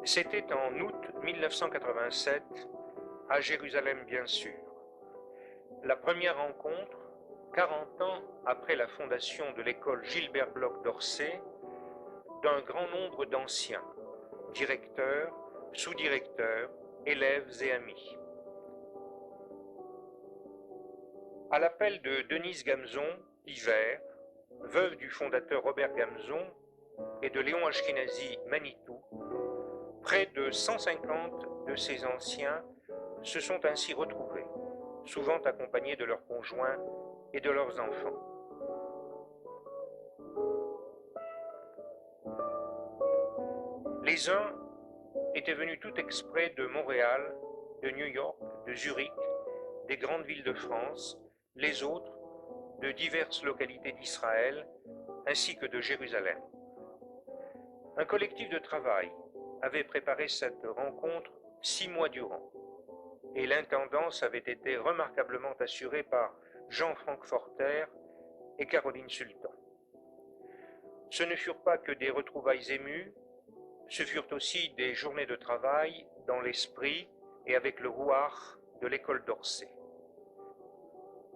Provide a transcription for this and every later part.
C'était en août 1987, à Jérusalem bien sûr. La première rencontre, 40 ans après la fondation de l'école Gilbert Bloch d'Orsay, d'un grand nombre d'anciens, directeurs, sous-directeurs, élèves et amis. À l'appel de Denise Gamzon, hiver, veuve du fondateur Robert Gamzon, et de Léon Ashkenazi Manitou, près de 150 de ces anciens se sont ainsi retrouvés, souvent accompagnés de leurs conjoints et de leurs enfants. Les uns étaient venus tout exprès de Montréal, de New York, de Zurich, des grandes villes de France, les autres de diverses localités d'Israël, ainsi que de Jérusalem. Un collectif de travail avait préparé cette rencontre 6 mois durant, et l'intendance avait été remarquablement assurée par Jean Frankforter et Caroline Sultan. Ce ne furent pas que des retrouvailles émues, ce furent aussi des journées de travail dans l'esprit et avec le rouard de l'école d'Orsay.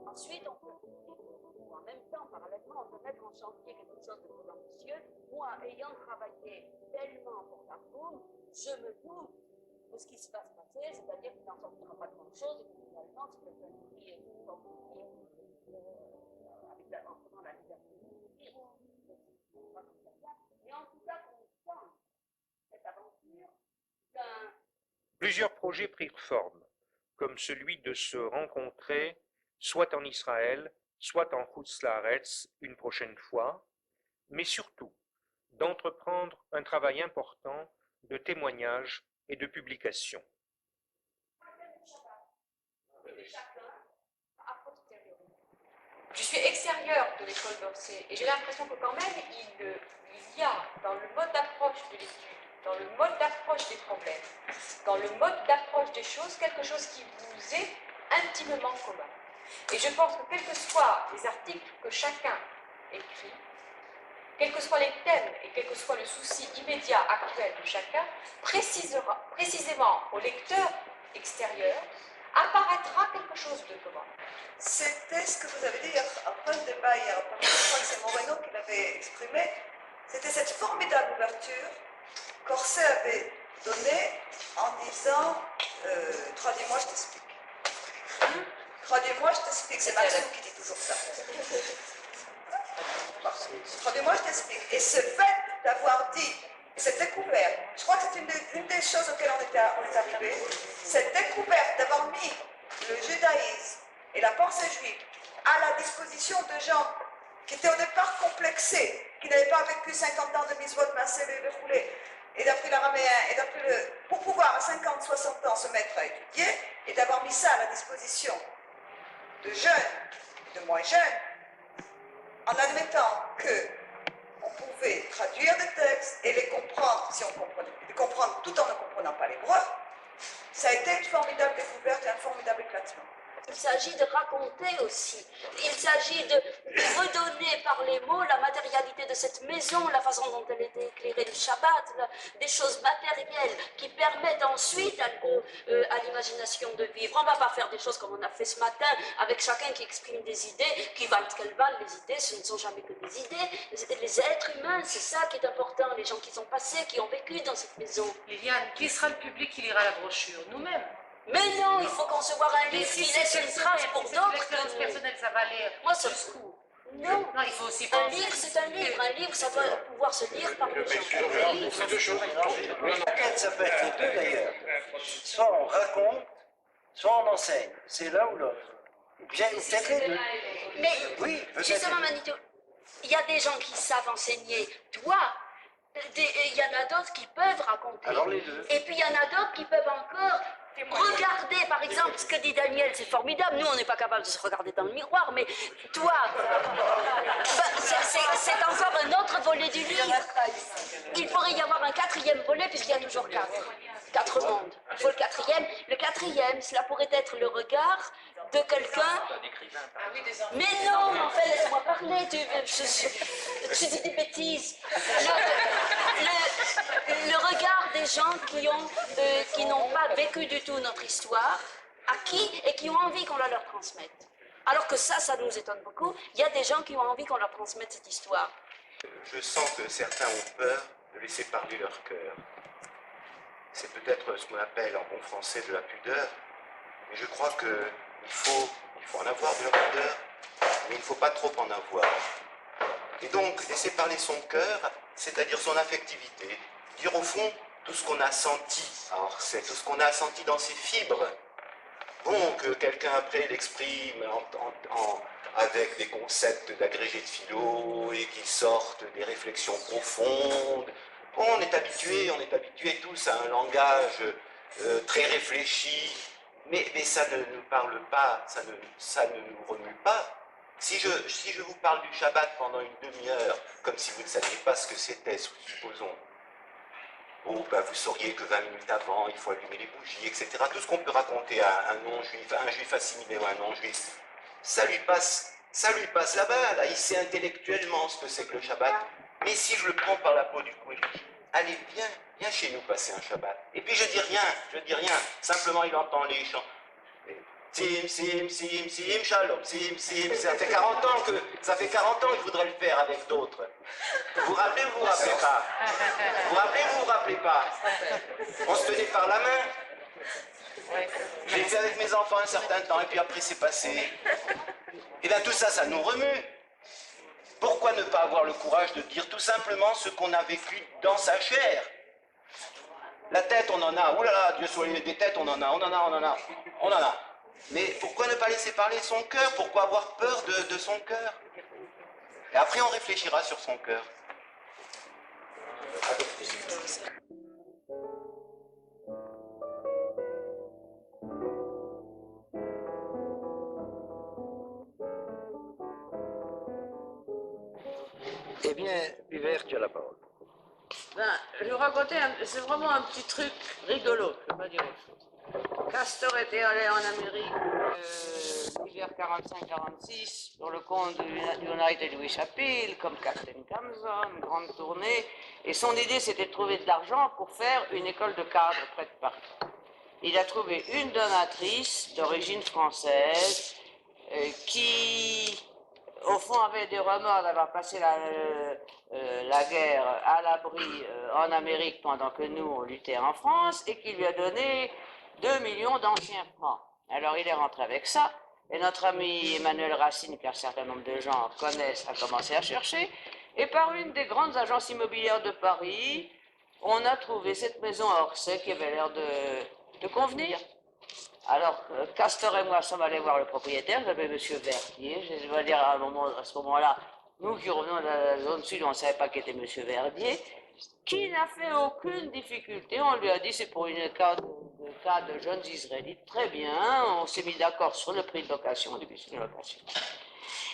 Ensuite, on peut, en même temps, parallèlement, on peut mettre en chantier quelque chose de plus ambitieux. Moi, ayant travaillé tellement pour la Darfour, je me doute de ce qui se va se passer, c'est-à-dire qu'il n'en sortira pas grand-chose, et que finalement, si quelqu'un qui est compliqué, en prenant la liberté de dire, et en tout cas, qu'on sent cette aventure d'un... Plusieurs projets prirent forme, comme celui de se rencontrer soit en Israël, soit en Chutz Laaretz une prochaine fois, mais surtout d'entreprendre un travail important de témoignage et de publication. Je suis extérieure de l'école d'Orsay et j'ai l'impression que quand même il y a dans le mode d'approche de l'étude, dans le mode d'approche des problèmes, dans le mode d'approche des choses, quelque chose qui vous est intimement commun. Et je pense que quels que soient les articles que chacun écrit, quels que soient les thèmes et quel que soit le souci immédiat actuel de chacun, précisément au lecteur extérieur, apparaîtra quelque chose de commun. C'était ce que vous avez dit après le débat hier, je crois que c'est Moreno qui l'avait exprimé, c'était cette formidable ouverture qu'Orsay avait donnée en disant traduis-moi, je t'explique. Traduis-moi, je t'explique, c'est Maxime qui dit toujours ça. Traduis-moi, je t'explique. Et ce fait d'avoir dit, cette découverte, je crois que c'est une des choses auxquelles on est arrivé, cette découverte d'avoir mis le judaïsme et la pensée juive à la disposition de gens qui étaient au départ complexés, qui n'avaient pas vécu 50 ans de mitzvot, massé, le foulé, et d'appris l'araméen, et d'appris pour pouvoir à 50, 60 ans se mettre à étudier, et d'avoir mis ça à la disposition de jeunes, de moins jeunes, en admettant qu'on pouvait traduire des textes et les comprendre, si on comprenait, les comprendre tout en ne comprenant pas l'hébreu, ça a été une formidable découverte et un formidable éclatement. Il s'agit de raconter aussi. Il s'agit de redonner par les mots la matérialité de cette maison, la façon dont elle était éclairée le Shabbat, des choses matérielles qui permettent ensuite à l'imagination de vivre. On ne va pas faire des choses comme on a fait ce matin, avec chacun qui exprime des idées, qui valent qu'elles valent. Les idées, ce ne sont jamais que des idées. Les êtres humains, c'est ça qui est important. Les gens qui sont passés, qui ont vécu dans cette maison. Liliane, qui sera le public qui lira la brochure? Nous-mêmes. Mais non, il faut concevoir un livre qui laisse une trace pour d'autres. L'expérience personnelle, ça va aller jusqu'où? Non, il faut aussi un livre, c'est un livre. Un livre, ça doit pouvoir se lire par les gens. C'est deux choses. L'enquête, ça peut être les deux d'ailleurs. Soit on raconte, soit on enseigne. C'est l'un ou l'autre. Ou bien peut-être les deux. Mais oui, justement, Manitou, il y a des gens qui savent enseigner. Toi, il y en a d'autres qui peuvent raconter. Alors les deux. Et puis il y en a d'autres qui peuvent encore regarder, par exemple, ce que dit Daniel, c'est formidable. Nous, on n'est pas capable de se regarder dans le miroir, mais toi, c'est encore un autre volet du livre. Il pourrait y avoir un quatrième volet, puisqu'il y a toujours quatre mondes. Il faut le quatrième. Le quatrième, cela pourrait être le regard de quelqu'un. Mais non, en fait, laisse-moi parler. Tu dis des bêtises. Le regard des gens qui n'ont pas vécu du tout notre histoire, et qui ont envie qu'on la leur transmette. Alors que ça nous étonne beaucoup. Il y a des gens qui ont envie qu'on leur transmette cette histoire. Je sens que certains ont peur de laisser parler leur cœur. C'est peut-être ce qu'on appelle en bon français de la pudeur, mais je crois qu'il faut en avoir de la pudeur, mais il ne faut pas trop en avoir. Et donc, laisser parler son cœur, c'est-à-dire son affectivité, dire au fond tout ce qu'on a senti à Orsay, tout ce qu'on a senti dans ses fibres. Bon, que quelqu'un après l'exprime avec des concepts d'agrégé de philo et qu'il sorte des réflexions profondes. Bon, on est habitués tous à un langage très réfléchi, mais ça ne nous parle pas, ça ne nous remue pas. Si je vous parle du Shabbat pendant une demi-heure, comme si vous ne saviez pas ce que c'était, supposons, ben vous sauriez que 20 minutes avant, il faut allumer les bougies, etc. Tout ce qu'on peut raconter à un non-juif, à un juif assimilé ou à un non-juif, ça lui passe là-bas, là, il sait intellectuellement ce que c'est que le Shabbat. Mais si je le prends par la peau du cou et je dis, allez, viens chez nous passer un Shabbat. Et puis je dis rien, simplement il entend les chants. Sim, sim, sim, sim, shalom, sim, sim, ça fait 40 ans que je voudrais le faire avec d'autres. Vous vous rappelez ou vous vous rappelez pas? Vous vous rappelez ou vous vous rappelez pas? On se tenait par la main. J'ai fait avec mes enfants un certain temps et puis après c'est passé. Et bien tout ça, ça nous remue. Pourquoi ne pas avoir le courage de dire tout simplement ce qu'on a vécu dans sa chair? La tête, on en a. Ouh là là, Dieu soit des têtes, on en a. Mais pourquoi ne pas laisser parler son cœur? Pourquoi avoir peur de son cœur? Et après, on réfléchira sur son cœur. Eh bien, Hubert, tu as la parole. Ben, je vais vous raconter, c'est vraiment un petit truc rigolo, je ne vais pas dire autre chose. Castor était allé en Amérique l'hiver 45-46 pour le compte du United Louis Chapel, comme Captain Camson, une grande tournée. Et son idée, c'était de trouver de l'argent pour faire une école de cadre près de Paris. Il a trouvé une donatrice d'origine française qui, au fond, avait des remords d'avoir passé la guerre à l'abri en Amérique pendant que nous, on luttait en France, et qui lui a donné 2 millions d'anciens francs. Alors il est rentré avec ça, et notre ami Emmanuel Racine, qu'un certain nombre de gens connaissent, a commencé à chercher, et par une des grandes agences immobilières de Paris, on a trouvé cette maison à Orsay qui avait l'air de convenir. Alors, Castor et moi sommes allés voir le propriétaire, j'appelais M. Verdier, je vais dire à ce moment-là, nous qui revenons de la zone sud, on ne savait pas qui était M. Verdier, qui n'a fait aucune difficulté. On lui a dit c'est pour une cas de jeunes Israélites. Très bien, on s'est mis d'accord sur le prix de location, on début de location.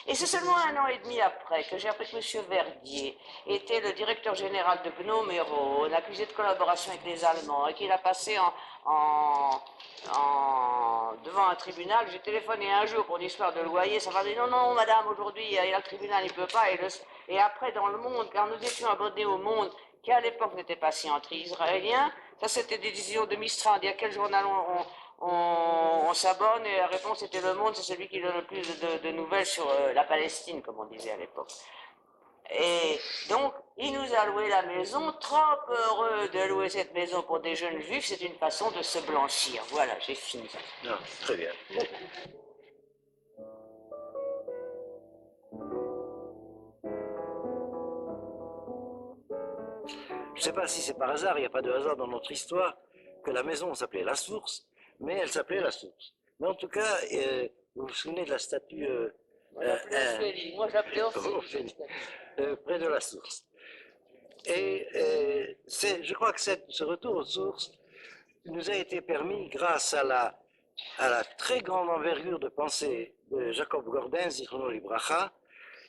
Et c'est seulement 1 an et demi après que j'ai appris que M. Verdier était le directeur général de Gnome Héros, accusé de collaboration avec les Allemands, et qu'il a passé devant un tribunal. J'ai téléphoné un jour pour une histoire de loyer, ça m'a dit non, madame, aujourd'hui, il y a le tribunal, il ne peut pas. Et après, dans le Monde, car nous étions abonnés au Monde, qui à l'époque n'était pas si anti-israélien, ça c'était des décisions de Mistral, il y a quel journal on s'abonne, et la réponse était Le Monde, c'est celui qui donne le plus de nouvelles sur la Palestine, comme on disait à l'époque. Et donc, il nous a loué la maison, trop heureux de louer cette maison pour des jeunes juifs, c'est une façon de se blanchir. Voilà, j'ai fini. Non, très bien. Je ne sais pas si c'est par hasard, il n'y a pas de hasard dans notre histoire, que la maison s'appelait La Source, mais elle s'appelait La Source. Mais en tout cas, vous vous souvenez de la statue On l'appelait Ophélie. Moi, je l'appelais Ophélie. Près de la source. Et je crois que ce retour aux sources nous a été permis grâce à la très grande envergure de pensée de Jacob Gordin, Zichrono Libracha,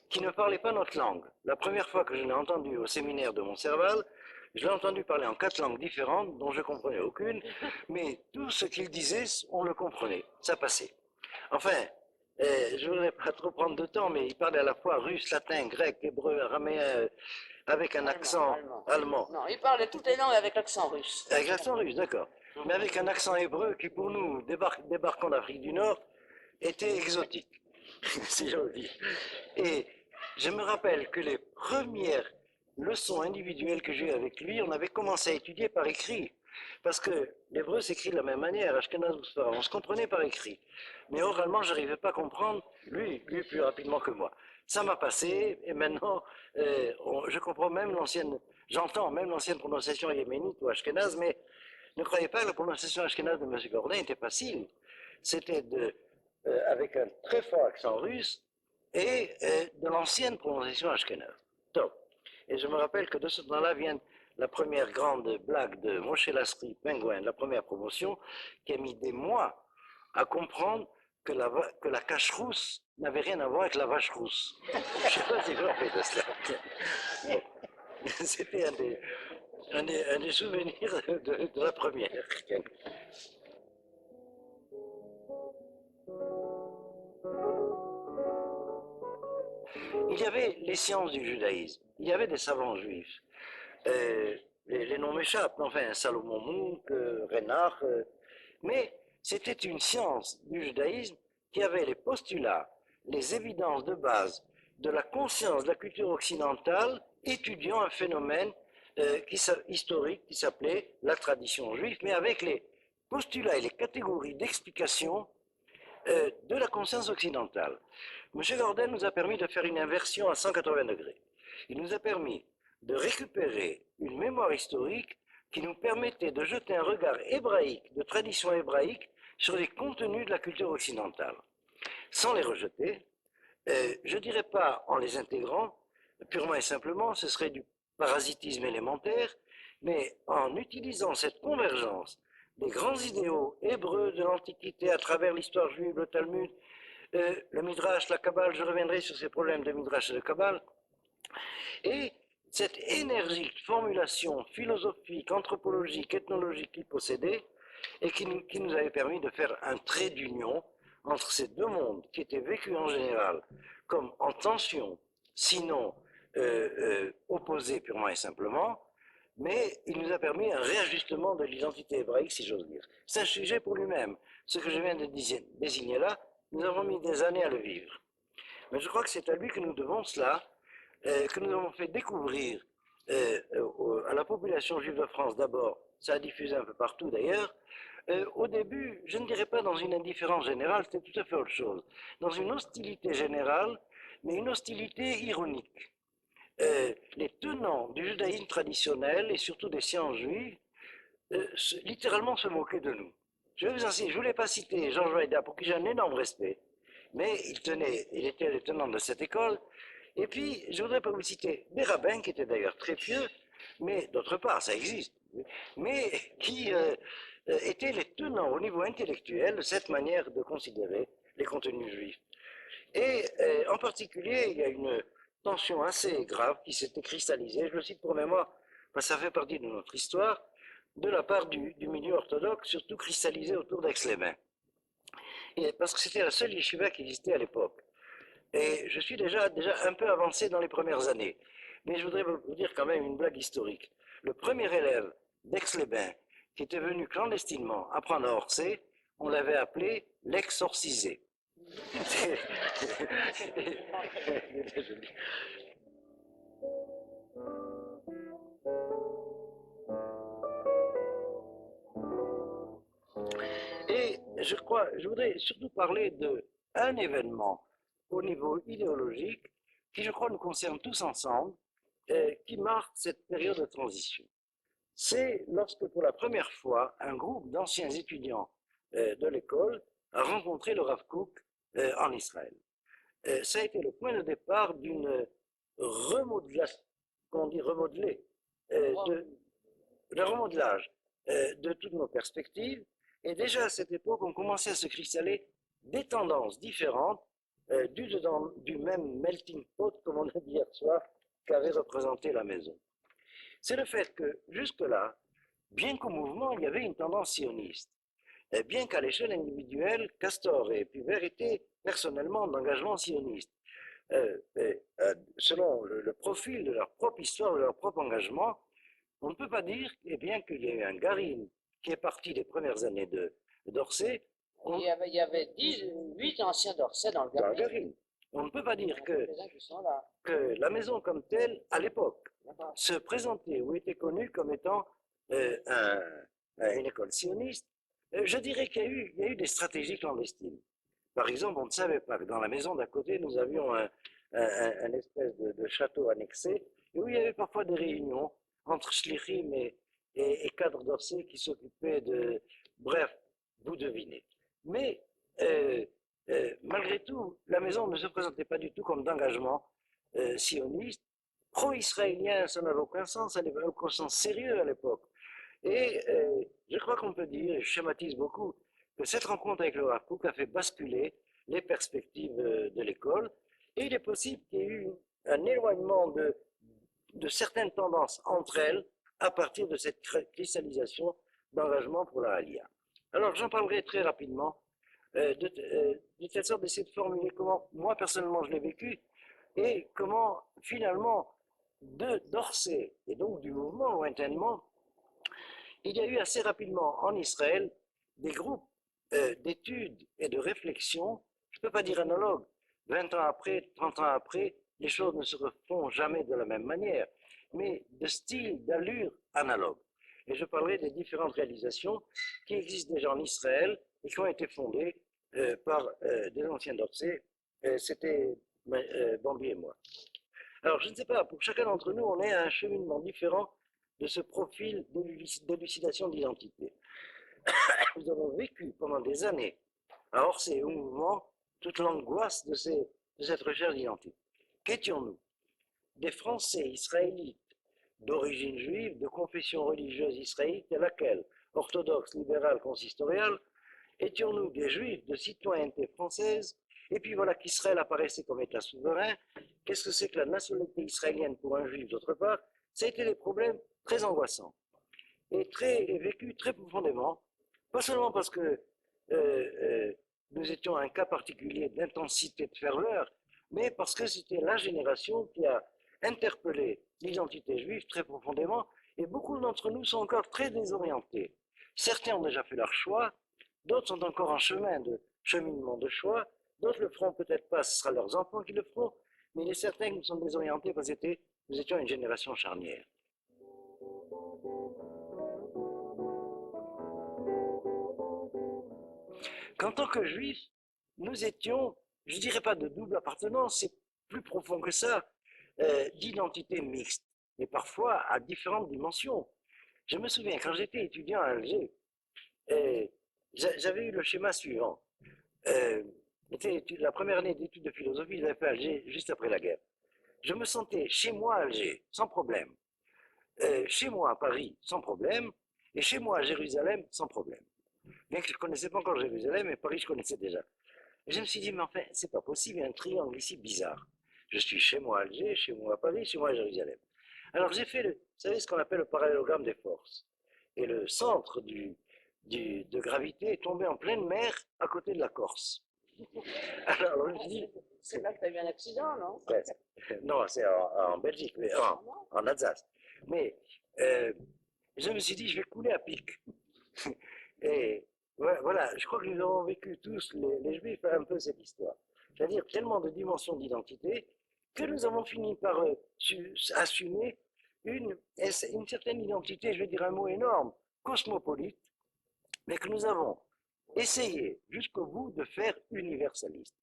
qui ne parlait pas notre langue. La première fois que je l'ai entendu au séminaire de Montserval, je l'ai entendu parler en 4 langues différentes, dont je ne comprenais aucune, mais tout ce qu'il disait, on le comprenait, ça passait. Enfin, je ne voudrais pas trop prendre de temps, mais il parlait à la fois russe, latin, grec, hébreu, araméen, avec un accent allemand. Non, il parlait toutes les langues avec l'accent russe. Avec l'accent russe, d'accord. Mais avec un accent hébreu qui, pour nous, débarquant d'Afrique du Nord, était exotique, si j'ose dire. Et je me rappelle que les premières leçons individuelles que j'ai eues avec lui, on avait commencé à étudier par écrit. Parce que l'hébreu s'écrit de la même manière, Ashkenaz ou Sfarad, on se comprenait par écrit. Mais oralement, je n'arrivais pas à comprendre, lui plus rapidement que moi. Ça m'a passé, et maintenant, je comprends même j'entends même l'ancienne prononciation yéménite ou Ashkenaz, mais ne croyez pas que la prononciation Ashkenaz de M. Gordin était facile. C'était avec un très fort accent russe et de l'ancienne prononciation Ashkenaz. Donc, et je me rappelle que de ce temps-là vient la première grande blague de Moshe Lasri, Pingouin, la première promotion, qui a mis des mois à comprendre que la cache-rousse n'avait rien à voir avec la vache rousse. Je ne sais pas si vous vous rappelez de cela. Bon. C'était un des souvenirs de la première. Il y avait les sciences du judaïsme, il y avait des savants juifs. Les noms m'échappent, enfin, Salomon Mouk, Reinach, mais c'était une science du judaïsme qui avait les postulats, les évidences de base de la conscience de la culture occidentale étudiant un phénomène historique qui s'appelait la tradition juive, mais avec les postulats et les catégories d'explication de la conscience occidentale. M. Gordin nous a permis de faire une inversion à 180 degrés. Il nous a permis de récupérer une mémoire historique qui nous permettait de jeter un regard hébraïque, de tradition hébraïque, sur les contenus de la culture occidentale, sans les rejeter, je ne dirais pas en les intégrant, purement et simplement, ce serait du parasitisme élémentaire, mais en utilisant cette convergence des grands idéaux hébreux de l'Antiquité à travers l'histoire juive, le Talmud, le Midrash, la Kabbale, je reviendrai sur ces problèmes de Midrash et de Kabbale, et cette énergique formulation philosophique, anthropologique, ethnologique qu'il possédait, et qui nous avait permis de faire un trait d'union entre ces deux mondes qui étaient vécus en général comme en tension, sinon opposés purement et simplement, mais il nous a permis un réajustement de l'identité hébraïque, si j'ose dire. C'est un sujet pour lui-même. Ce que je viens de désigner là, nous avons mis des années à le vivre. Mais je crois que c'est à lui que nous devons cela, que nous avons fait découvrir à la population juive de France d'abord, ça a diffusé un peu partout d'ailleurs. Au début, je ne dirais pas dans une indifférence générale, c'était tout à fait autre chose. Dans une hostilité générale, mais une hostilité ironique. Les tenants du judaïsme traditionnel et surtout des sciences juives littéralement se moquaient de nous. Je vais vous en citer, je ne voulais pas citer Georges Weida pour qui j'ai un énorme respect, mais il était le tenant de cette école. Et puis, je ne voudrais pas vous citer des rabbins qui étaient d'ailleurs très pieux, mais d'autre part, ça existe, mais qui étaient les tenants au niveau intellectuel de cette manière de considérer les contenus juifs. Et en particulier, il y a une tension assez grave qui s'était cristallisée, je le cite pour mémoire, parce que ça fait partie de notre histoire, de la part du milieu orthodoxe, surtout cristallisé autour d'Aix-les-Bains. Parce que c'était la seule yeshiva qui existait à l'époque. Et je suis déjà un peu avancé dans les premières années. Mais je voudrais vous dire quand même une blague historique. Le premier élève d'Aix-les-Bains qui était venu clandestinement apprendre à Orsay, on l'avait appelé l'exorcisé. Et je voudrais surtout parler d'un événement au niveau idéologique qui, je crois, nous concerne tous ensemble, qui marque cette période de transition. C'est lorsque, pour la première fois, un groupe d'anciens étudiants de l'école a rencontré le Rav Kook en Israël. ça a été le point de départ d'une remodelage, qu'on dit remodelé, le remodelage de toutes nos perspectives. Et déjà à cette époque, on commençait à se cristalliser des tendances différentes du même melting pot, comme on a dit hier soir, qu'avait représenté la maison. C'est le fait que jusque-là, bien qu'au mouvement, il y avait une tendance sioniste, et bien qu'à l'échelle individuelle, Castor et Pubert étaient personnellement d'engagement sioniste. Selon le profil de leur propre histoire, de leur propre engagement, on ne peut pas dire bien qu'il y a eu un Garine qui est parti des premières années d'Orsay. Il y avait 8 anciens d'Orsay dans le Garine. On ne peut pas dire que la maison comme telle, à l'époque, se présentait ou était connue comme étant une école sioniste. Je dirais qu'il y a eu des stratégies clandestines. Par exemple, on ne savait pas que dans la maison d'à côté, nous avions un espèce de château annexé, où il y avait parfois des réunions entre Schlichim et cadres d'Orsay qui s'occupaient de... Bref, vous devinez. Mais malgré tout, la maison ne se présentait pas du tout comme d'engagement sioniste. Pro-israélien, ça n'avait aucun sens, ça n'avait aucun sens sérieux à l'époque. Et je crois qu'on peut dire, et je schématise beaucoup, que cette rencontre avec le Rav Kook a fait basculer les perspectives de l'école, et il est possible qu'il y ait eu un éloignement de certaines tendances entre elles à partir de cette cristallisation d'engagement pour la Aliyah. Alors j'en parlerai très rapidement, de telle sorte d'essayer de formuler comment moi personnellement je l'ai vécu, et comment finalement d'Orsay, et donc du mouvement lointainement, il y a eu assez rapidement en Israël des groupes d'études et de réflexion, je ne peux pas dire analogues, 20 ans après, 30 ans après, les choses ne se refont jamais de la même manière, mais de style, d'allure analogue. Et je parlerai des différentes réalisations qui existent déjà en Israël et qui ont été fondées par des anciens d'Orsay, c'était Bambi et moi. Alors je ne sais pas, pour chacun d'entre nous, on est à un cheminement différent de ce profil d'élucidation d'identité. Nous avons vécu pendant des années à Orsay et au mouvement toute l'angoisse de cette recherche d'identité. Qu'étions-nous? Des Français israélites d'origine juive, de confession religieuse israélite, à laquelle, orthodoxe, libérale, consistoriale, étions-nous des juifs de citoyenneté française? Et puis voilà qu'Israël apparaissait comme État souverain. Qu'est-ce que c'est que la nationalité israélienne pour un juif d'autre part? Ça a été des problèmes très angoissants et vécus très profondément, pas seulement parce que nous étions un cas particulier d'intensité de ferveur, mais parce que c'était la génération qui a interpellé l'identité juive très profondément, et beaucoup d'entre nous sont encore très désorientés. Certains ont déjà fait leur choix, d'autres sont encore en cheminement de choix, d'autres le feront peut-être pas, ce sera leurs enfants qui le feront, mais il est certain qu'ils sont désorientés parce que nous étions une génération charnière. Qu'en tant que juifs, nous étions, je ne dirais pas de double appartenance, c'est plus profond que ça, d'identité mixte, mais parfois à différentes dimensions. Je me souviens, quand j'étais étudiant à Alger, j'avais eu le schéma suivant. La première année d'études de philosophie, j'avais fait à Alger juste après la guerre. Je me sentais chez moi à Alger, sans problème. Chez moi à Paris, sans problème. Et chez moi à Jérusalem, sans problème. Bien que je ne connaissais pas encore Jérusalem, mais Paris, je connaissais déjà. Et je me suis dit, mais enfin, c'est pas possible, il y a un triangle ici bizarre. Je suis chez moi à Alger, chez moi à Paris, chez moi à Jérusalem. Alors j'ai fait, vous savez, ce qu'on appelle le parallélogramme des forces. Et le centre de gravité est tombé en pleine mer à côté de la Corse. Alors je me dis... C'est là que tu as eu un accident, non? Non, c'est en Belgique, mais en Alsace. Mais je me suis dit, je vais couler à pic. Et voilà, je crois que nous avons vécu tous, les Juifs, un peu cette histoire. C'est-à-dire tellement de dimensions d'identité que nous avons fini par assumer une certaine identité, je vais dire un mot énorme, cosmopolite, mais que nous avons essayé jusqu'au bout de faire universaliste.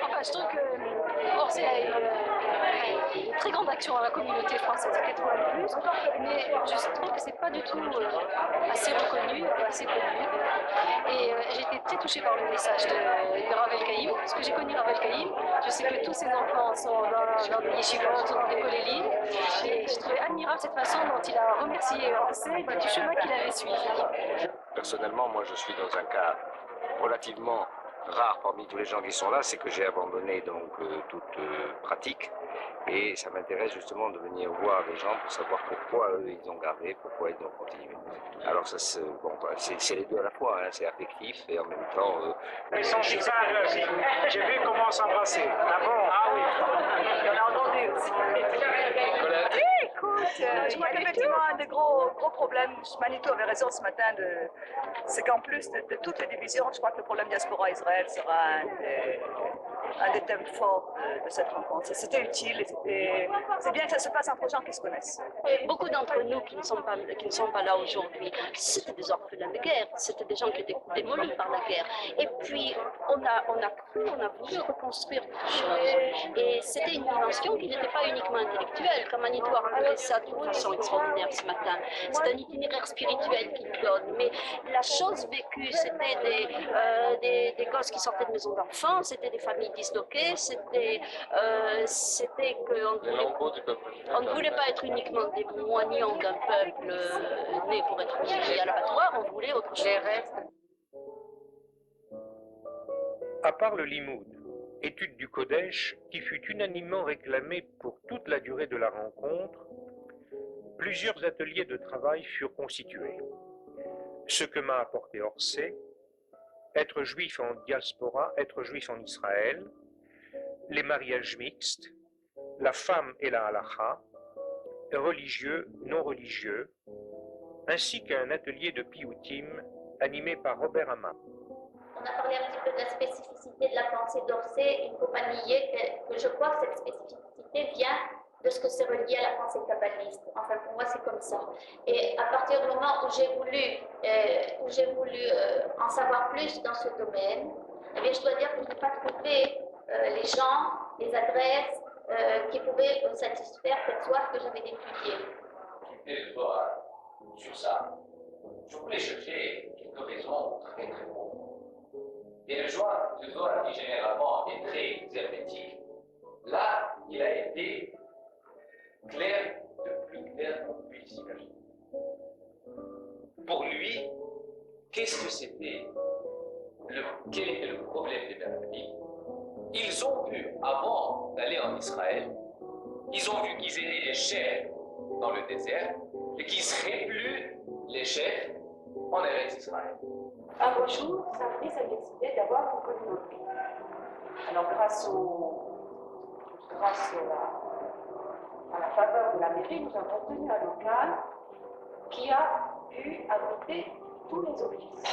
Enfin, je trouve que Orsay a eu une très grande action. sur la communauté française 80+, mais je trouve que c'est pas du tout assez reconnu, assez connu. Et j'ai été très touchée par le message de Rav El-Kaïm, parce que j'ai connu Rav El-Kaïm. Je sais que tous ses enfants sont dans des yeshivot, sont dans des kolélim, et je trouvais admirable cette façon dont il a remercié Orsay du chemin qu'il avait suivi. Personnellement, moi je suis dans un cas relativement rare parmi tous les gens qui sont là, c'est que j'ai abandonné donc toute pratique et ça m'intéresse justement de venir voir les gens pour savoir pourquoi eux ils ont gardé, pourquoi ils ont continué. Alors ça c'est les deux à la fois, hein, c'est affectif et en même temps. Ils sont visages, j'ai vu comment s'embrasser. Ah bon? Ah oui. On a entendu aussi. Écoute, je crois qu'effectivement, un des gros problèmes, Manitou avait raison ce matin, c'est qu'en plus de toutes les divisions, je crois que le problème diaspora Israël sera un des thèmes forts de cette rencontre. C'était utile et c'est bien que ça se passe entre gens qui se connaissent. Beaucoup d'entre nous qui ne sont pas là aujourd'hui, c'était des orphelins de guerre, c'était des gens qui étaient démolis par la guerre. Et puis, on a voulu reconstruire quelque chose. Et c'était une dimension qui n'était pas uniquement intellectuelle, comme Manitou a raconté ça d'une façon extraordinaire ce matin. C'est un itinéraire spirituel qu'il donne. Mais la chose vécue, c'était des gosses qui sortaient de maisons d'enfants, c'était des familles disloquées, c'était qu'on ne voulait pas être uniquement des moignons d'un peuple né pour être mis à l'abattoir, on voulait autre chose. Les restes. À part le limoud, étude du Kodesh, qui fut unanimement réclamée pour toute la durée de la rencontre, plusieurs ateliers de travail furent constitués. Ce que m'a apporté Orsay, être juif en diaspora, être juif en Israël, les mariages mixtes, la femme et la halacha, religieux, non religieux, ainsi qu'un atelier de piyutim animé par Robert Hama. On a parlé un petit peu de la spécificité de la pensée d'Orsay. Il ne faut pas nier que je crois que cette spécificité vient de ce que c'est relié à la pensée kabbaliste. Enfin, pour moi, c'est comme ça. Et à partir du moment où j'ai voulu en savoir plus dans ce domaine, eh bien, je dois dire que je n'ai pas trouvé les gens, les adresses qui pouvaient satisfaire cette soif que j'avais d'étudier. Quitter le Zohar sur ça, je voulais chercher quelques raisons très très bonnes. Et le Zohar qui généralement est très hermétique, là, il a été clair, le plus clair qu'on puisse imaginer. Pour lui, qu'est-ce que c'était? Quel était le problème des Bernabites? Ils ont vu, avant d'aller en Israël, ils ont vu qu'ils étaient les chefs dans le désert et qu'ils ne seraient plus les chefs en Eretz Israël. Un beau jour, Fabrice a décidé d'avoir une communauté. Alors, grâce à la faveur de la mairie, nous avons obtenu un local qui a pu abriter tous les offices.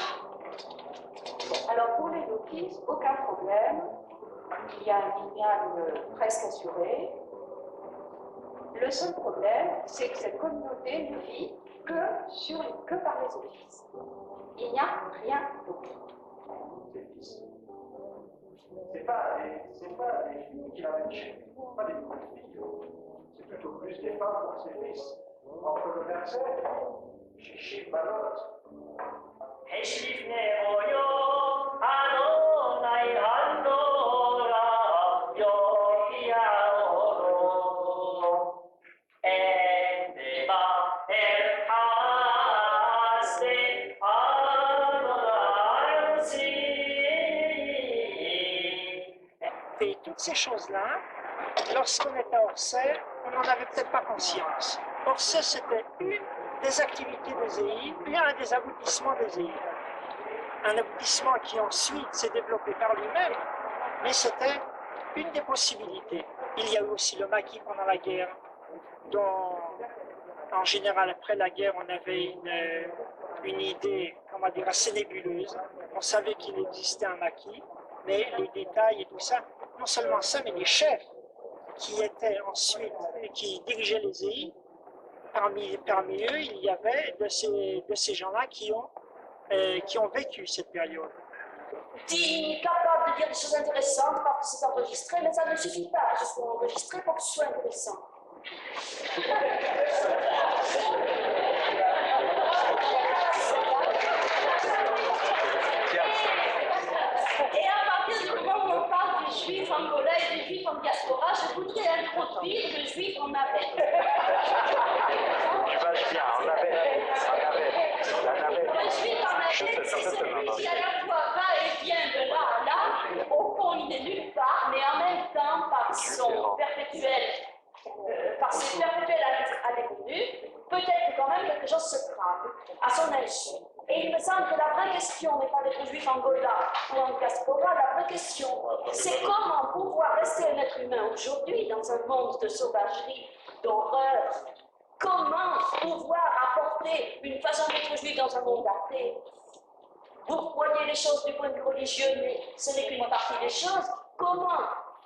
Bon, alors, pour les offices, aucun problème. Il y a un lignal presque assuré. Le seul problème, c'est que cette communauté ne vit que par les offices. Il n'y a rien d'autre. C'est pas des filles qui amènent chez nous, pas des petites filles. C'est plutôt plus des femmes pour ses fils. Entre le verset, Chichi Balot. Et toutes ces choses-là, lorsqu'on était à Orsay, on n'en avait peut-être pas conscience. Orsay, c'était une des activités des EI, un des aboutissements des EI. Un aboutissement qui ensuite s'est développé par lui-même, mais c'était une des possibilités. Il y a eu aussi le maquis pendant la guerre, dont, en général, après la guerre, on avait une idée, comment dire, assez nébuleuse. On savait qu'il existait un maquis, mais les détails et tout ça, non seulement ça, mais les chefs qui étaient ensuite, qui dirigeaient les EI, parmi eux, il y avait de ces gens-là qui ont vécu cette période. T'es capable de dire des choses intéressantes parce que c'est enregistré, mais ça ne suffit pas. Il faut enregistrer pour que ce soit intéressant. quelque chose se trame à son insu. Et il me semble que la vraie question n'est pas d'être juif en Gola ou en diaspora, la vraie question, c'est comment pouvoir rester un être humain aujourd'hui dans un monde de sauvagerie, d'horreur. Comment pouvoir apporter une façon d'être juif dans un monde athée? Vous voyez les choses du point de vue religieux, mais ce n'est qu'une partie des choses. Comment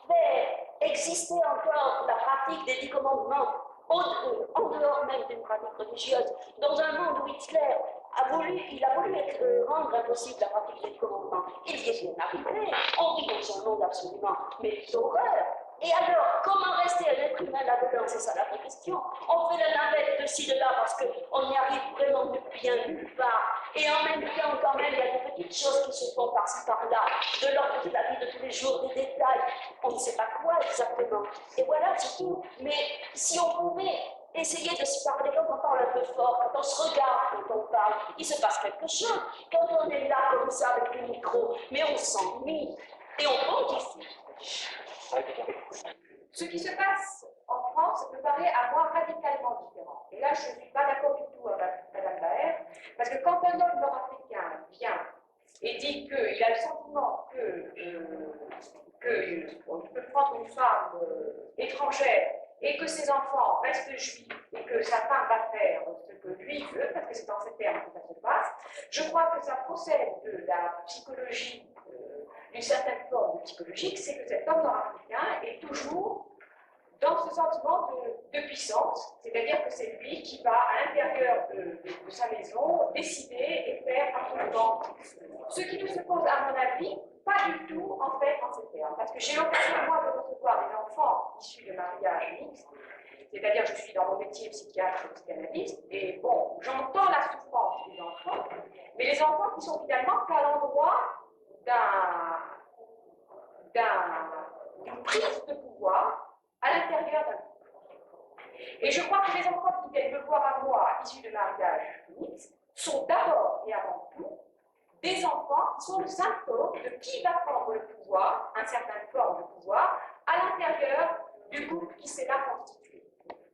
faire exister encore la pratique des 10 commandements en dehors même d'une pratique religieuse, dans un monde où Hitler a voulu rendre impossible la pratique des 10 commandements? Il y est bien arrivé. On vit dans un monde absolument, mais d'horreur. Et alors, comment rester un être humain là-dedans? C'est ça la vraie question. On fait la navette de ci, de là, parce qu'on n'y arrive vraiment bien nulle part. Et en même temps, quand même, il y a des petites choses qui se font par-ci, par-là, de l'ordre de la vie de tous les jours, des détails. On ne sait pas quoi exactement. Et voilà, c'est tout. Mais si on pouvait essayer de se parler, quand on parle un peu fort, quand on se regarde, quand on parle, il se passe quelque chose. Quand on est là, comme ça, avec le micro, mais on s'ennuie. Et on monte ici. Ce qui se passe en France me paraît à moi radicalement différent. Et là, je ne suis pas d'accord du tout avec Mme Baer, parce que quand un homme nord-africain vient et dit qu'il a le sentiment qu'on peut prendre une femme étrangère et que ses enfants restent juifs et que sa femme va faire ce que lui veut, parce que c'est dans ces termes que ça se passe, je crois que ça procède de la psychologie, d'une certaine forme psychologique, c'est que cet homme nord-africain est toujours dans ce sentiment de puissance, c'est-à-dire que c'est lui qui va à l'intérieur de sa maison décider et faire absolument ce qui ne se pose, à mon avis, pas du tout en fait en ces termes. Parce que j'ai l'occasion, moi, de recevoir des enfants issus de mariages mixtes, c'est-à-dire je suis dans mon métier psychiatre et psychanalyste, et bon, j'entends la souffrance des enfants, mais les enfants qui sont finalement qu'à l'endroit d'une prise de pouvoir à l'intérieur d'un couple. Et je crois que les enfants qui viennent me voir à moi, issus de mariage mixte, sont d'abord et avant tout des enfants qui sont le symptôme de qui va prendre le pouvoir, une certaine forme de pouvoir, à l'intérieur du couple qui s'est là constitué.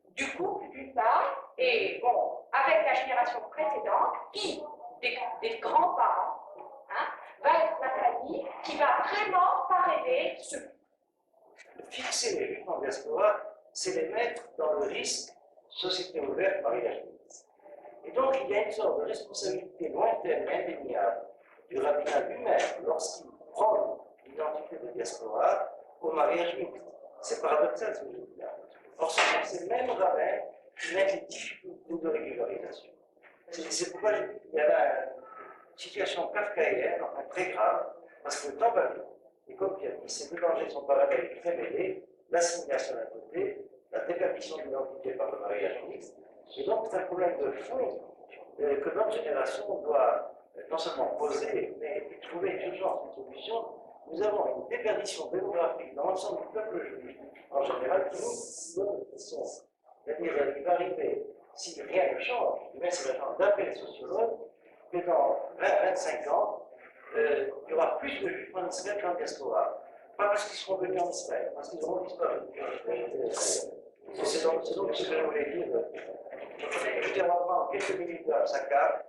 Du couple d'une part, et bon, avec la génération précédente, qui, des grands-parents, va être la famille qui va vraiment parrainer ce. Fixer les juifs en diaspora, c'est les mettre dans le risque société ouverte, mariage mixte. Et donc il y a une sorte de responsabilité lointaine, indéniable du rabbinat lui-même lorsqu'il prend l'identité de diaspora au mariage mixte. C'est paradoxal ce que je dis là. Or, c'est le même rabbin qui met les difficultés de régularisation. C'est pourquoi il y a là une situation kafkaïenne, enfin très grave, parce que le temps va vite. Et comme il a dit, ces deux dangers sont parallèles et très mêlés, l'assimilation d'un côté, la déperdition de l'identité par le mariage mixte. Et donc, c'est un problème de fond que notre génération doit non seulement poser, mais trouver une urgence, une solution. Nous avons une déperdition démographique dans l'ensemble du peuple juif, en général, qui nous pose des questions. C'est-à-dire, il va arriver, si rien ne change, mais c'est maintenant d'après les sociologues, que dans 20-25 ans, il y aura plus de juifs en Israël qu'en diaspora. Pas parce qu'ils seront venus en Israël, parce qu'ils auront disparu. C'est donc ce que je voulais dire. Je vais prendre quelques minutes de Sakar.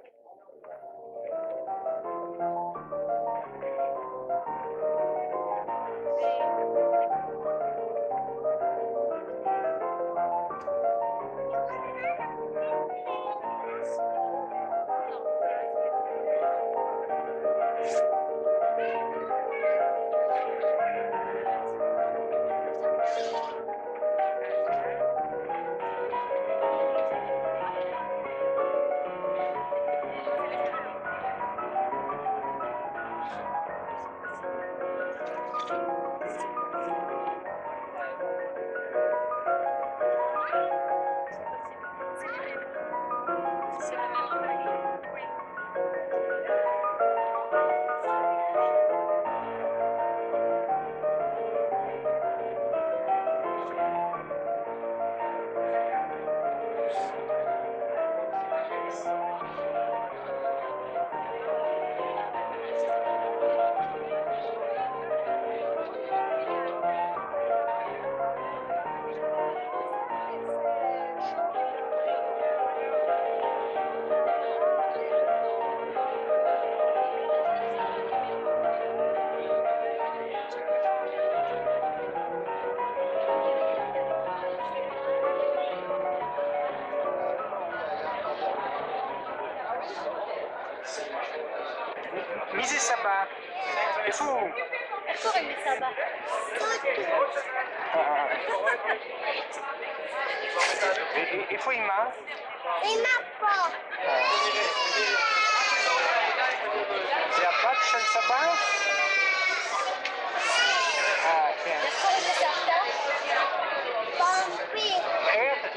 Mise Saba. Il faut. Ancora mi sa va. Il faut Ima. Ima C'est à pas de Saba. Ah, ok. Ancora mi sa Pompi.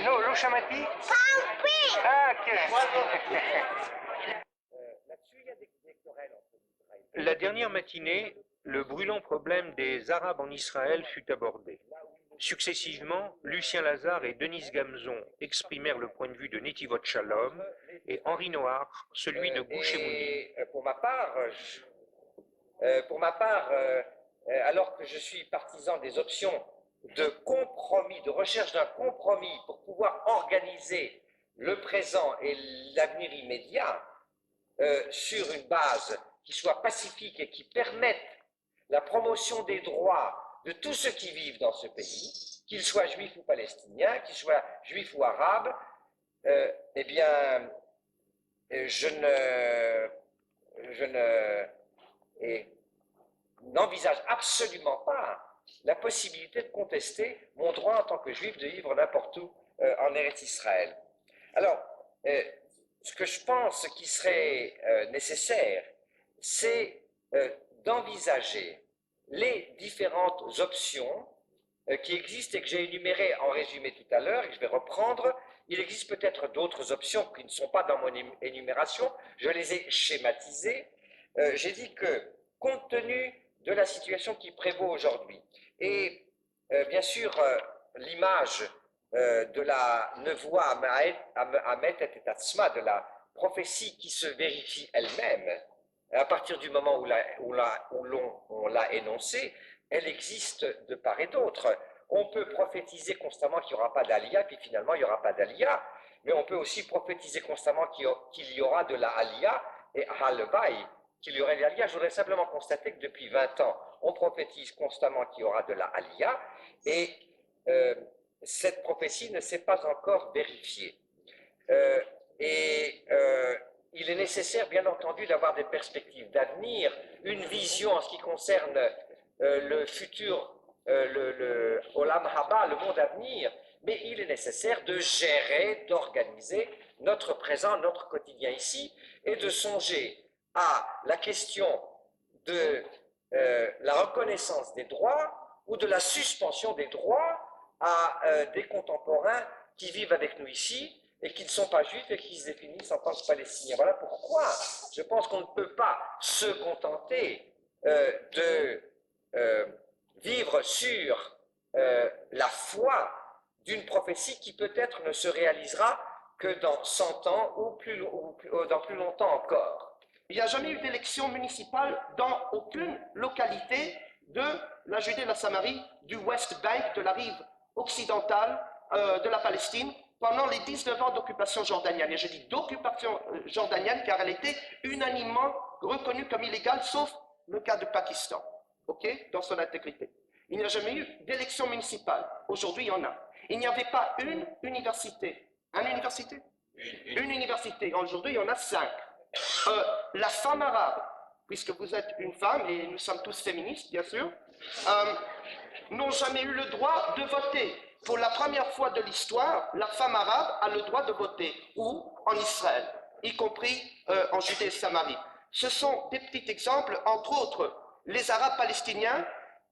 No, lo chamati. Pompi. Ah, ok. La dernière matinée, le brûlant problème des Arabes en Israël fut abordé. Successivement, Lucien Lazare et Denise Gamzon exprimèrent le point de vue de Netivot Shalom et Henri Noir celui de Gouché Mouni. Pour ma part, alors que je suis partisan des options de compromis, de recherche d'un compromis pour pouvoir organiser le présent et l'avenir immédiat sur une base qui soit pacifique et qui permette la promotion des droits de tous ceux qui vivent dans ce pays, qu'ils soient juifs ou palestiniens, qu'ils soient juifs ou arabes, eh bien, je n'envisage absolument pas la possibilité de contester mon droit en tant que juif de vivre n'importe où en Eretz Israël. Alors, ce que je pense qui serait nécessaire, c'est d'envisager les différentes options qui existent et que j'ai énumérées en résumé tout à l'heure et que je vais reprendre. Il existe peut-être d'autres options qui ne sont pas dans mon énumération, je les ai schématisées. J'ai dit que, compte tenu de la situation qui prévaut aujourd'hui, et bien sûr l'image de la nevoie Amet et Tatsma, de la prophétie qui se vérifie elle-même, à partir du moment où on l'a énoncée, elle existe de part et d'autre. On peut prophétiser constamment qu'il n'y aura pas d'Aliyah, puis finalement il n'y aura pas d'Aliyah, mais on peut aussi prophétiser constamment qu'il y aura de la Aliyah, et Halvaï, qu'il y aurait de l'Aliyah. Je voudrais simplement constater que depuis 20 ans, on prophétise constamment qu'il y aura de la Aliyah, et cette prophétie ne s'est pas encore vérifiée. Il est nécessaire, bien entendu, d'avoir des perspectives d'avenir, une vision en ce qui concerne le futur, le Olam Haba, le monde à venir, mais il est nécessaire de gérer, d'organiser notre présent, notre quotidien ici, et de songer à la question de la reconnaissance des droits ou de la suspension des droits à des contemporains qui vivent avec nous ici et qui ne sont pas juifs et qui se définissent en tant que palestiniens. Voilà pourquoi je pense qu'on ne peut pas se contenter de vivre sur la foi d'une prophétie qui peut-être ne se réalisera que dans 100 ans ou dans plus longtemps encore. Il n'y a jamais eu d'élection municipale dans aucune localité de la Judée et la Samarie, du West Bank, de la rive occidentale de la Palestine, pendant les 19 ans d'occupation jordanienne. Et je dis d'occupation jordanienne car elle était unanimement reconnue comme illégale, sauf le cas du Pakistan, dans son intégrité. Il n'y a jamais eu d'élection municipale. Aujourd'hui, il y en a. Il n'y avait pas une université. Une université? Une université. Aujourd'hui, il y en a 5. La femme arabe, puisque vous êtes une femme, et nous sommes tous féministes, bien sûr, n'ont jamais eu le droit de voter. Pour la première fois de l'histoire, la femme arabe a le droit de voter. Où? En Israël, y compris en Judée et Samarie. Ce sont des petits exemples, entre autres, les Arabes palestiniens,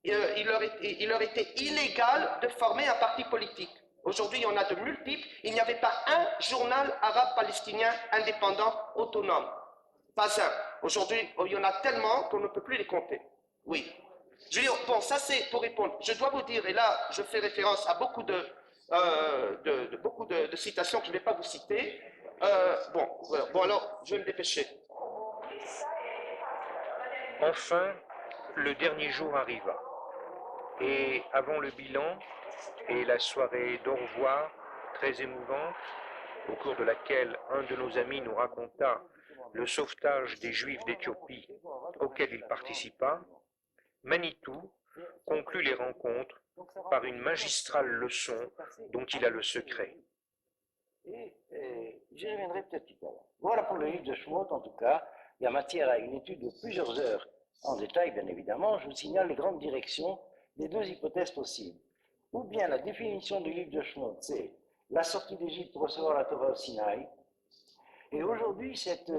il leur était illégal de former un parti politique. Aujourd'hui, il y en a de multiples. Il n'y avait pas un journal arabe palestinien indépendant, autonome. Pas un. Aujourd'hui, il y en a tellement qu'on ne peut plus les compter. Oui. Je veux dire, bon, ça c'est pour répondre. Je dois vous dire, et là, je fais référence à beaucoup de citations que je ne vais pas vous citer. Bon, alors, je vais me dépêcher. Enfin, le dernier jour arriva. Et avant le bilan et la soirée d'au revoir, très émouvante, au cours de laquelle un de nos amis nous raconta le sauvetage des Juifs d'Éthiopie auquel il participa, Manitou conclut les rencontres par une magistrale leçon dont il a le secret. Et j'y reviendrai peut-être tout à l'heure. Voilà pour le livre de Shemot, en tout cas. il y a matière à une étude de plusieurs heures, en détail bien évidemment. Je vous signale les grandes directions des deux hypothèses possibles. Ou bien la définition du livre de Shemot, c'est la sortie d'Égypte pour recevoir la Torah au Sinaï. Et aujourd'hui, cette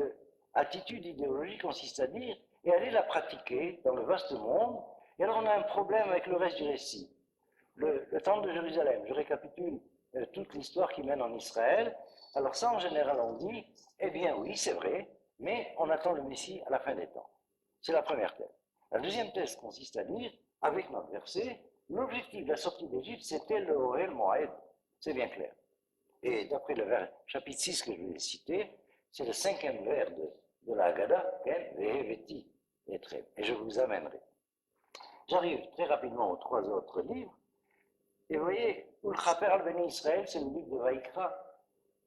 attitude idéologique consiste à dire, et aller la pratiquer dans le vaste monde. Et alors on a un problème avec le reste du récit. Le temple de Jérusalem, je récapitule toute l'histoire qui mène en Israël. Alors ça, en général, on dit, eh bien oui, c'est vrai, mais on attend le Messie à la fin des temps. C'est la première thèse. La deuxième thèse consiste à dire, avec notre verset, l'objectif de la sortie d'Égypte, c'était le Ohel Moed. C'est bien clair. Et d'après le chapitre 6 que je vais citer, c'est le 5e vers de la Haggadah, Veheveti, et je vous amènerai. J'arrive très rapidement aux 3 autres livres. Et vous voyez, Ul-Chaper al-Beni Israël, c'est le livre de Vaïkra.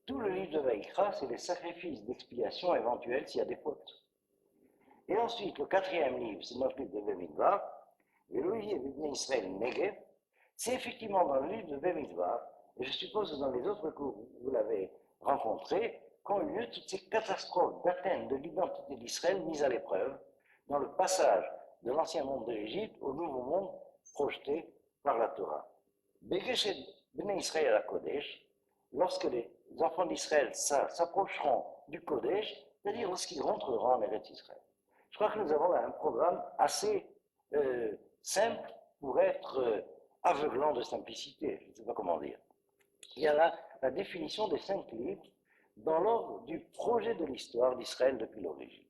Tout le livre de Vaïkra, c'est les sacrifices d'expiation éventuels s'il y a des fautes. Et ensuite, le 4e livre, c'est notre livre de Bemidbar, et l'Olivier de Bnei Israël Negev, c'est effectivement dans le livre de Bemidbar, et je suppose que dans les autres cours, vous l'avez rencontré, qu'ont eu lieu toutes ces catastrophes d'atteinte de l'identité d'Israël mises à l'épreuve dans le passage de l'ancien monde de l'Égypte au nouveau monde projeté par la Torah. Begeshet Bnei Israël à Kodesh, lorsque les enfants d'Israël s'approcheront du Kodesh, c'est-à-dire lorsqu'ils rentreront en Eretz Israël. Je crois que nous avons un programme assez simple pour être aveuglant de simplicité, je ne sais pas comment dire. Il y a là la définition des 5 livres dans l'ordre du projet de l'histoire d'Israël depuis l'origine.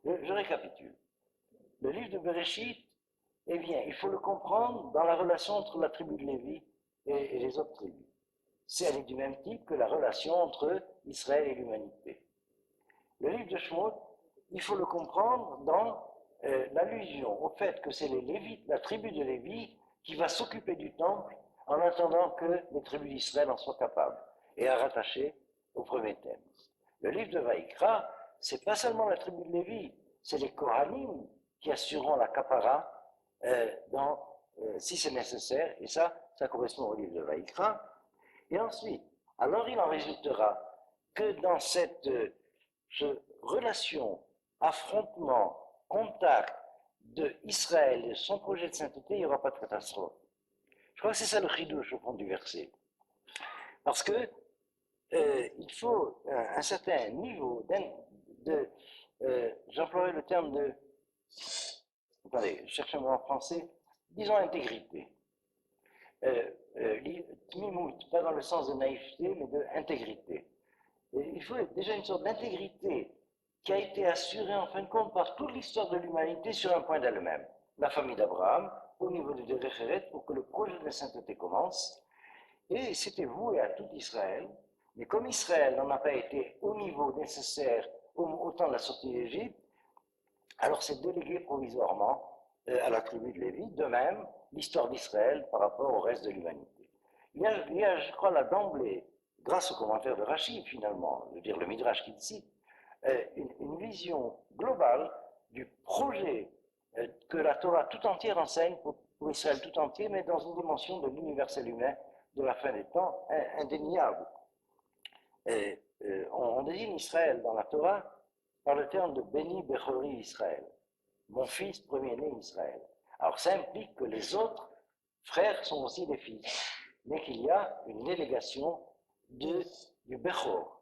Je récapitule. Le livre de Bereshit, eh bien, il faut le comprendre dans la relation entre la tribu de Lévi et les autres tribus. Elle est du même type que la relation entre Israël et l'humanité. Le livre de Shemot, il faut le comprendre dans l'allusion au fait que c'est les Lévites, la tribu de Lévi, qui va s'occuper du temple en attendant que les tribus d'Israël en soient capables, et à rattacher au premier thème. Le livre de Vaïkra, c'est pas seulement la tribu de Lévi, c'est les Kohanim qui assureront la kapara si c'est nécessaire, et ça correspond au livre de Vaïkra. Et ensuite, alors il en résultera que dans cette relation, affrontement, contact de Israël et son projet de sainteté, il n'y aura pas de catastrophe. Je crois que c'est ça le chidouche au fond du verset. Parce que il faut un certain niveau j'emploierai le terme de, attendez, cherchez-moi en français, disons intégrité. Tmimout, pas dans le sens de naïveté, mais d'intégrité. Il faut déjà une sorte d'intégrité qui a été assurée en fin de compte par toute l'histoire de l'humanité sur un point d'elle-même. La famille d'Abraham, au niveau du Derecheret, pour que le projet de la sainteté commence. Et c'était voué à tout Israël. Mais comme Israël n'en a pas été au niveau nécessaire au temps de la sortie d'Égypte, alors c'est délégué provisoirement à la tribu de Lévi. De même, l'histoire d'Israël par rapport au reste de l'humanité. Il y a, je crois, là d'emblée, grâce au commentaire de Rachid finalement, je veux dire le Midrash qu'il cite, une vision globale du projet que la Torah tout entière enseigne pour Israël tout entier, mais dans une dimension de l'universel humain de la fin des temps indéniable. On désigne Israël dans la Torah par le terme de Béni Bechori Israël, mon fils premier-né Israël. Alors ça implique que les autres frères sont aussi des fils, mais qu'il y a une délégation du Bechor.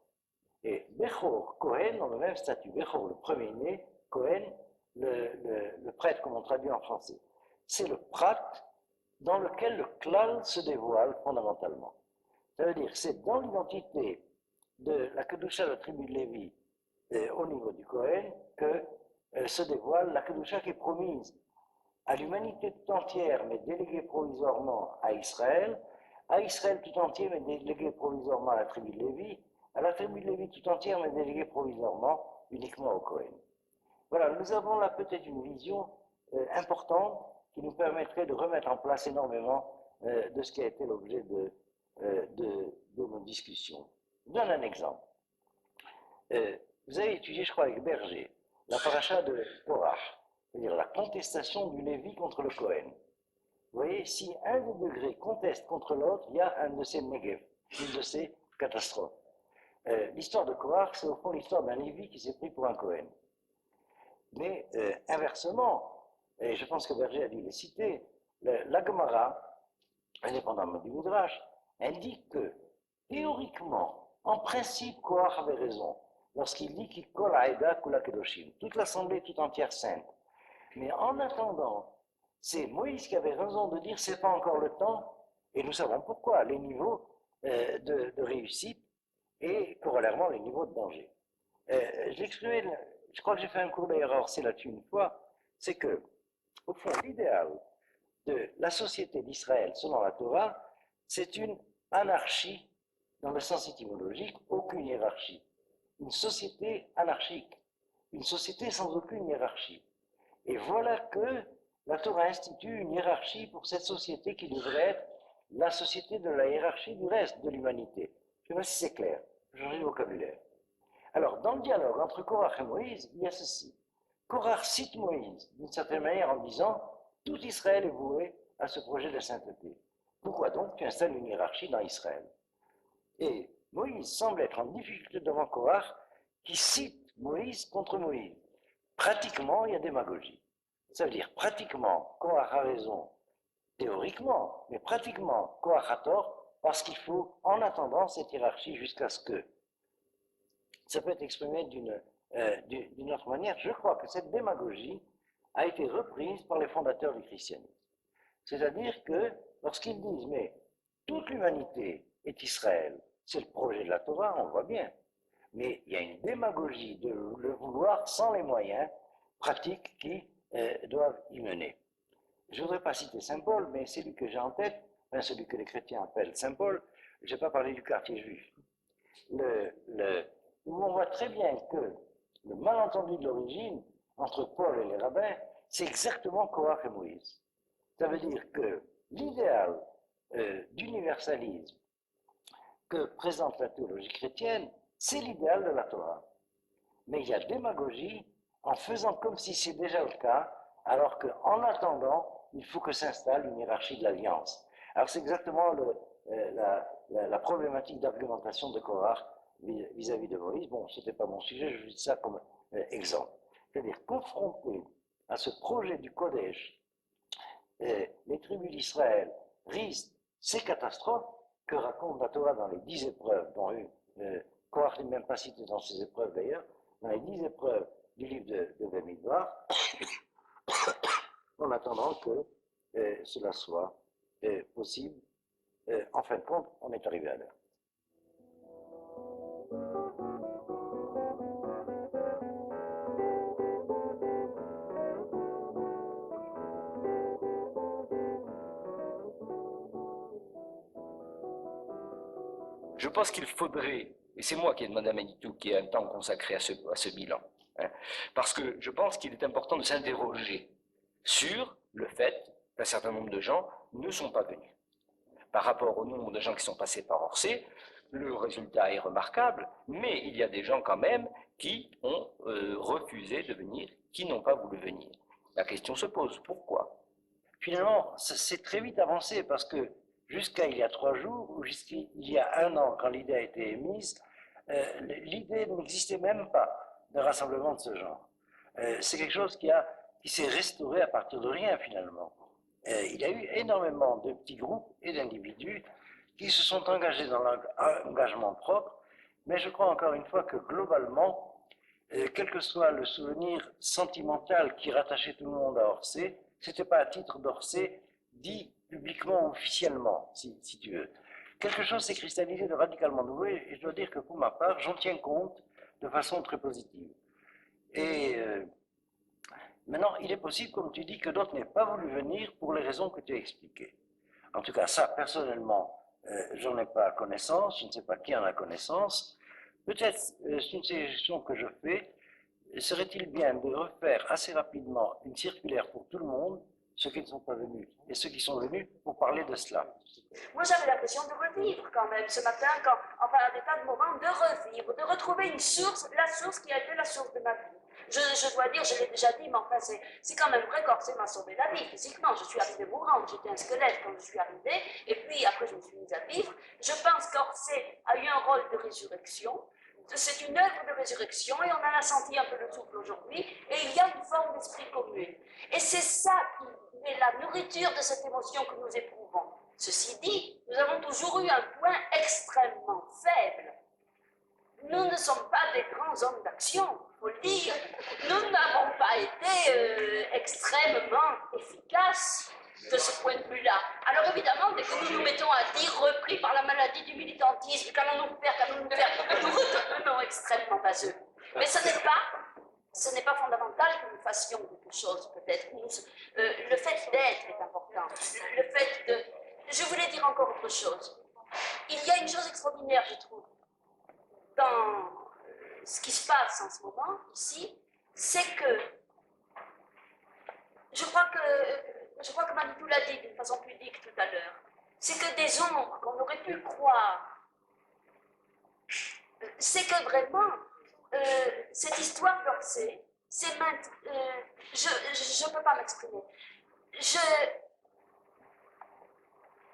Et Bechor, Cohen, ont le même statut. Bechor, le premier-né, Cohen, le prêtre, comme on traduit en français. C'est le prat dans lequel le klal se dévoile fondamentalement. Ça veut dire que c'est dans l'identité de la Kedusha de la tribu de Lévi au niveau du Cohen que se dévoile la Kedusha qui est promise à l'humanité tout entière, mais déléguée provisoirement à Israël tout entier, mais déléguée provisoirement à la tribu de Lévi, à la tribu de Lévi tout entière, mais déléguée provisoirement uniquement au Cohen. Voilà, nous avons là peut-être une vision importante qui nous permettrait de remettre en place énormément de ce qui a été l'objet de nos discussions. Je donne un exemple. Vous avez étudié, je crois, avec Berger, la paracha de Korach, c'est-à-dire la contestation du Lévi contre le Cohen. Vous voyez, si un des degrés conteste contre l'autre, il y a un de ces Negev, une de ces catastrophes. L'histoire de Korach, c'est au fond l'histoire d'un Lévi qui s'est pris pour un Cohen. Mais inversement, et je pense que Berger a dû les citer, la Gemara, indépendamment du Midrash, indique que, théoriquement, en principe, Korach avait raison lorsqu'il dit qu'il kol haïda kula kedoshim, toute l'assemblée tout entière sainte. Mais en attendant, c'est Moïse qui avait raison de dire c'est pas encore le temps, et nous savons pourquoi, les niveaux de réussite et corollairement les niveaux de danger. Je crois que j'ai fait un cours d'ailleurs c'est là-dessus une fois, c'est que, au fond, l'idéal de la société d'Israël selon la Torah, c'est une anarchie dans le sens étymologique, aucune hiérarchie. Une société anarchique, une société sans aucune hiérarchie. Et voilà que la Torah institue une hiérarchie pour cette société qui devrait être la société de la hiérarchie du reste de l'humanité. Je ne sais pas si c'est clair, je change de vocabulaire. Alors, dans le dialogue entre Korach et Moïse, il y a ceci. Korach cite Moïse, d'une certaine manière, en disant « Tout Israël est voué à ce projet de sainteté. Pourquoi donc tu installes une hiérarchie dans Israël ?» Et Moïse semble être en difficulté devant Korach, qui cite Moïse contre Moïse. Pratiquement, il y a démagogie. Ça veut dire, pratiquement, Korach a raison, théoriquement, mais pratiquement, Korach a tort, parce qu'il faut, en attendant cette hiérarchie, jusqu'à ce que ça peut être exprimé d'une autre manière. Je crois que cette démagogie a été reprise par les fondateurs du christianisme. C'est-à-dire que lorsqu'ils disent, mais toute l'humanité est Israël, c'est le projet de la Torah, on le voit bien. Mais il y a une démagogie de le vouloir sans les moyens pratiques qui doivent y mener. Je ne voudrais pas citer Saint Paul, mais celui que j'ai en tête, enfin celui que les chrétiens appellent Saint Paul, je n'ai pas parlé du quartier juif. Où on voit très bien que le malentendu de l'origine entre Paul et les rabbins, c'est exactement Korach et Moïse. Ça veut dire que l'idéal d'universalisme que présente la théologie chrétienne, c'est l'idéal de la Torah. Mais il y a démagogie en faisant comme si c'est déjà le cas, alors qu'en attendant, il faut que s'installe une hiérarchie de l'alliance. Alors c'est exactement la problématique d'argumentation de Korach vis-à-vis de Moïse. Bon, ce n'était pas mon sujet, je dis ça comme exemple. C'est-à-dire, confronté à ce projet du Kodesh, les tribus d'Israël risquent ces catastrophes que raconte la Torah dans les 10 épreuves, dont Korach n'est même pas cité dans ces épreuves d'ailleurs, dans les 10 épreuves du livre de Bamidbar, en attendant que cela soit possible. En fin de compte, on est arrivé à l'heure. Je pense qu'il faudrait, et c'est moi qui ai demandé à Manitou qui a un temps consacré à ce bilan, hein, parce que je pense qu'il est important de s'interroger sur le fait qu'un certain nombre de gens ne sont pas venus. Par rapport au nombre de gens qui sont passés par Orsay, le résultat est remarquable, mais il y a des gens quand même qui ont refusé de venir, qui n'ont pas voulu venir. La question se pose, pourquoi? Finalement, c'est très vite avancé parce que jusqu'à il y a 3 jours, ou jusqu'il y a 1 an, quand l'idée a été émise, l'idée n'existait même pas de rassemblement de ce genre. C'est quelque chose qui s'est restauré à partir de rien, finalement. Il y a eu énormément de petits groupes et d'individus qui se sont engagés dans l'engagement propre, mais je crois encore une fois que globalement, quel que soit le souvenir sentimental qui rattachait tout le monde à Orsay, ce n'était pas à titre d'Orsay dit publiquement, officiellement, si tu veux. Quelque chose s'est cristallisé de radicalement nouveau, et je dois dire que pour ma part, j'en tiens compte de façon très positive. Et maintenant, il est possible, comme tu dis, que d'autres n'aient pas voulu venir pour les raisons que tu as expliquées. En tout cas, ça, personnellement, j'en ai pas connaissance, je ne sais pas qui en a connaissance. Peut-être, c'est une suggestion que je fais, serait-il bien de refaire assez rapidement une circulaire pour tout le monde, ceux qui ne sont pas venus et ceux qui sont venus pour parler de cela. Moi, j'avais l'impression de revivre quand même ce matin, enfin, à des tas de moments, de revivre, de retrouver une source, la source qui a été la source de ma vie. Je dois dire, je l'ai déjà dit, mais enfin, c'est quand même vrai qu'Orsay m'a sauvé la vie physiquement. Je suis arrivée mourante, j'étais un squelette quand je suis arrivée, et puis après, je me suis mise à vivre. Je pense qu'Orsay a eu un rôle de résurrection. c'est une œuvre de résurrection et on en a senti un peu le souffle aujourd'hui et il y a une forme d'esprit commune. Et c'est ça qui est la nourriture de cette émotion que nous éprouvons. Ceci dit, nous avons toujours eu un point extrêmement faible. Nous ne sommes pas des grands hommes d'action, il faut le dire. Nous n'avons pas été extrêmement efficaces de ce point de vue-là. Alors évidemment, dès que nous nous mettons à dire repris par la maladie du militantisme, qu'allons-nous faire, nous devenons extrêmement vaseux. Mais ce n'est pas fondamental que nous fassions quelque chose, peut-être. Le fait d'être est important. Le fait de... Je voulais dire encore autre chose. Il y a une chose extraordinaire, je trouve, dans ce qui se passe en ce moment, ici, c'est que je crois que Manitou l'a dit d'une façon pudique tout à l'heure, c'est que des ombres qu'on aurait pu croire, c'est que vraiment, cette histoire d'Orsay, c'est je ne peux pas m'exprimer.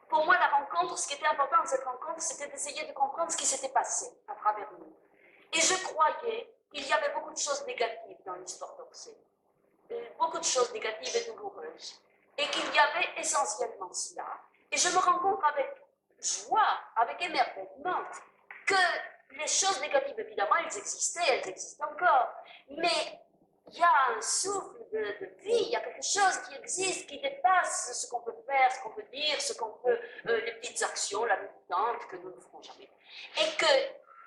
Pour moi, la rencontre, ce qui était important dans cette rencontre, c'était d'essayer de comprendre ce qui s'était passé à travers nous. Et je croyais qu'il y avait beaucoup de choses négatives dans l'histoire d'Orsay. Beaucoup de choses négatives et douloureuses. Et qu'il y avait essentiellement cela. Et je me rends compte avec joie, avec émerveillement, que les choses négatives, évidemment, elles existent encore. Mais il y a un souffle de vie, il y a quelque chose qui existe, qui dépasse ce qu'on peut faire, ce qu'on peut dire, les petites actions, la militante que nous ne ferons jamais.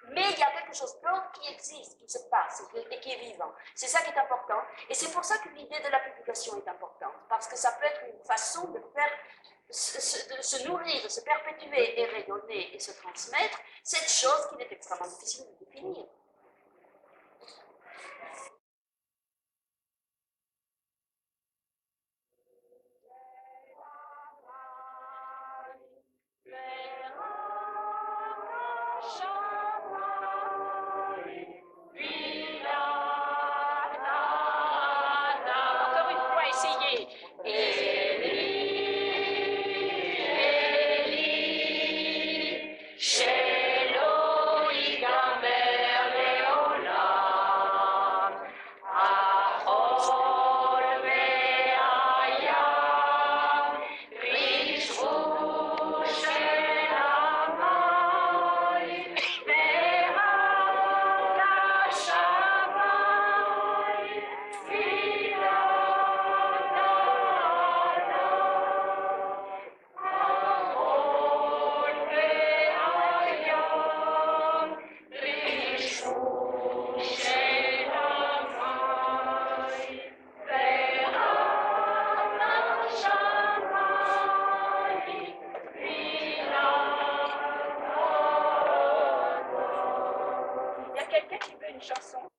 Mais il y a quelque chose d'autre qui existe, qui se passe et qui est vivant. C'est ça qui est important. Et c'est pour ça que l'idée de la publication est importante. Parce que ça peut être une façon de faire, de se nourrir, de se perpétuer et rayonner et se transmettre cette chose qu'il est extrêmement difficile de définir. Encore une fois, essayez. Il y a quelqu'un qui veut une chanson?